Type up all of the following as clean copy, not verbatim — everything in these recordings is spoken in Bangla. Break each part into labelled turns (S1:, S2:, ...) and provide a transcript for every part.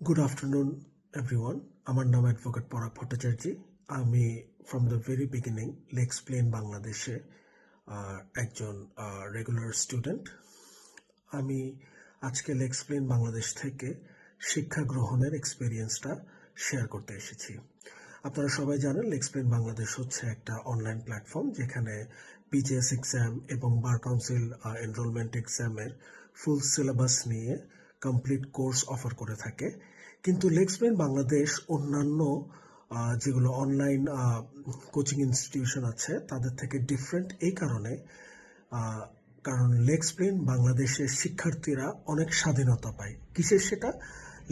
S1: Good afternoon, everyone. আমার নাম অ্যাডভোকেট পরাগ ভট্টাচার্য। আমি ফ্রম দ্য ভেরি বিগিনিং লেক্সপ্লেন বাংলাদেশে একজন রেগুলার স্টুডেন্ট। আমি আজকে লেক্সপ্লেন বাংলাদেশ থেকে শিক্ষা গ্রহণের এক্সপিরিয়েন্সটা শেয়ার করতে এসেছি। আপনারা সবাই জানেন লেক্সপ্লেন বাংলাদেশ হচ্ছে একটা অনলাইন প্ল্যাটফর্ম যেখানে বিজিএস এক্সাম এবং বার কাউন্সিল এনরোলমেন্ট এক্সামের ফুল সিলেবাস নিয়ে কমপ্লিট কোর্স অফার করে থাকে। কিন্তু লেক্সপ্লেন বাংলাদেশ অন্যান্য যেগুলো অনলাইন কোচিং ইনস্টিটিউশন আছে তাদের থেকে ডিফারেন্ট এই কারণ লেক্সপ্লেন বাংলাদেশের শিক্ষার্থীরা অনেক স্বাধীনতা পায়। কিসের সেটা?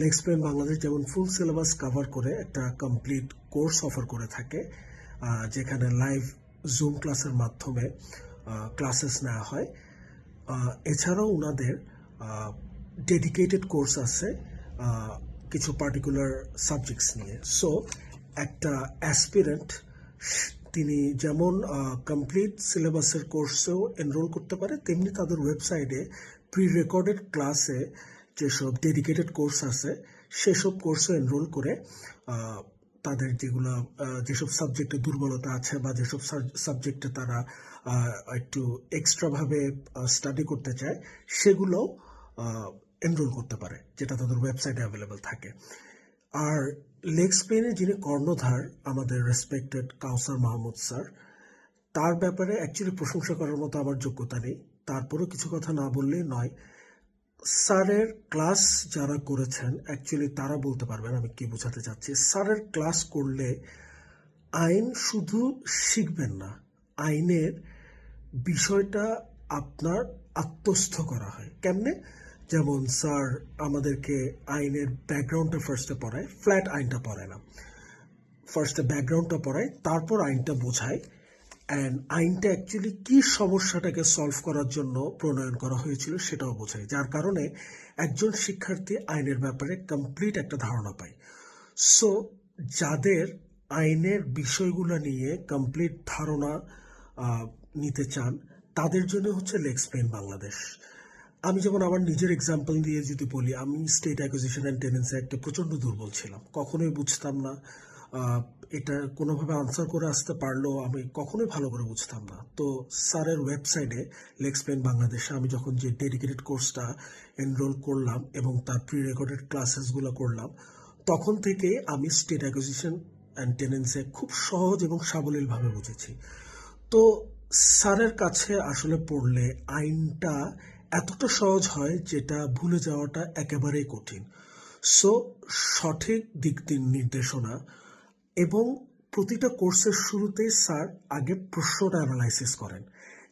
S1: লেক্সপ্লেন বাংলাদেশ যেমন ফুল সিলেবাস কভার করে একটা কমপ্লিট কোর্স অফার করে থাকে, যেখানে লাইভ জুম ক্লাসের মাধ্যমে ক্লাসেস নেওয়া হয়। এছাড়াও ওনাদের ডেডিকেটেড কোর্স আছে কিছু পার্টিকুলার সাবজেক্টস নিয়ে। সো একটা অ্যাসপিরেন্ট তিনি যেমন কমপ্লিট সিলেবাসের কোর্সেও এনরোল করতে পারে, তেমনি তাদের ওয়েবসাইটে প্রি রেকর্ডেড ক্লাসে যেসব ডেডিকেটেড কোর্স আছে সেসব কোর্সও এনরোল করে তাদের যেসব সাবজেক্টে দুর্বলতা আছে বা যেসব সাবজেক্টে তারা একটু এক্সট্রাভাবে স্টাডি করতে চায় সেগুলো এনরোল করতে পারে, যেটা তাদের ওয়েবসাইটে অ্যাভেলেবেল থাকে। আর লেক্সপ্লেনের যিনি কর্ণধার আমাদের রেসপেক্টেড কাউসার মাহমুদ স্যার, তার ব্যাপারে অ্যাকচুয়ালি প্রশংসা করার মতো আমার যোগ্যতা নেই, তারপরেও কিছু কথা না বললেই নয়। স্যারের ক্লাস যারা করেছেন অ্যাকচুয়ালি তারা বলতে পারবেন আমি কি বোঝাতে চাচ্ছি। স্যারের ক্লাস করলে আইন শুধু শিখবেন না, আইনের বিষয়টা আপনার আত্মস্থ করা হয়। কেমনে? যেমন স্যার আমাদেরকে আইনের ব্যাকগ্রাউন্ডটা ফার্স্টে পড়ায়, ফ্ল্যাট আইনটা পড়ায় না, ফার্স্টে ব্যাকগ্রাউন্ডটা পড়ায়, তারপর আইনটা বোঝায় অ্যান্ড আইনটা অ্যাকচুয়ালি কি সমস্যাটাকে সলভ করার জন্য প্রণয়ন করা হয়েছিল সেটাও বোঝায়, যার কারণে একজন শিক্ষার্থী আইনের ব্যাপারে কমপ্লিট একটা ধারণা পায়। সো যাদের আইনের বিষয়গুলো নিয়ে কমপ্লিট ধারণা নিতে চান তাদের জন্য হচ্ছে লেক্সপ্লেন বাংলাদেশ। আমি যেমন আমার নিজের এক্সাম্পল দিয়ে যদি বলি, আমি স্টেট অ্যাকুইজিশন অ্যান্ড টেনেন্সি অ্যাক্টে প্রচণ্ড দুর্বল ছিলাম, কখনোই বুঝতাম না। এটা কোনোভাবে আনসার করে আসতে পারলেও আমি কখনোই ভালো করে বুঝতাম না। তো স্যারের ওয়েবসাইটে লেক্সপ্লেন বাংলাদেশে আমি যখন যে ডেডিকেটেড কোর্সটা এনরোল করলাম এবং তার প্রি রেকর্ডেড ক্লাসেসগুলো করলাম, তখন থেকে আমি স্টেট অ্যাকুইজিশন অ্যান্ড টেনেন্সি খুব সহজ এবং সাবলীলভাবে বুঝেছি। তো স্যারের কাছে আসলে পড়লে আইনটা এতটা সহজ হয় যেটা ভুলে যাওয়াটা একেবারেই কঠিন। সো সঠিক দিক নির্দেশনা এবং প্রতিটা কোর্সের শুরুতেই স্যার আগে প্রশ্নটা অ্যানালাইসিস করেন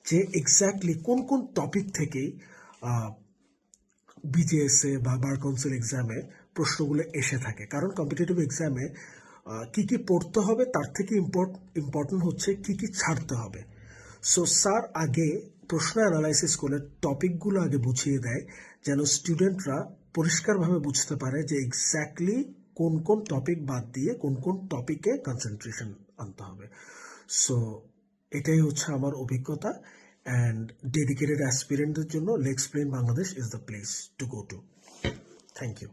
S1: যে এক্স্যাক্টলি কোন কোন টপিক থেকেই বিজিএসএ বা বার কাউন্সিল এক্সামে প্রশ্নগুলো এসে থাকে। কারণ কম্পিটিটিভ এক্সামে কি কি পড়তে হবে তার থেকে ইম্পর্টেন্ট হচ্ছে কি কি ছাড়তে হবে। সো স্যার আগে প্রশ্ন অ্যানালাইসিস করে টপিকগুলো আগে বুঝিয়ে দেয়, যেন স্টুডেন্টরা পরিষ্কারভাবে বুঝতে পারে যে এক্স্যাক্টলি কোন কোন টপিক বাদ দিয়ে কোন কোন টপিকে কনসেন্ট্রেশন আনতে হবে। সো এটাই হচ্ছে আমার অভিজ্ঞতা, অ্যান্ড ডেডিকেটেড অ্যাসপিরেন্টদের জন্য Lexplain Bangladesh is the place to go to. Thank you.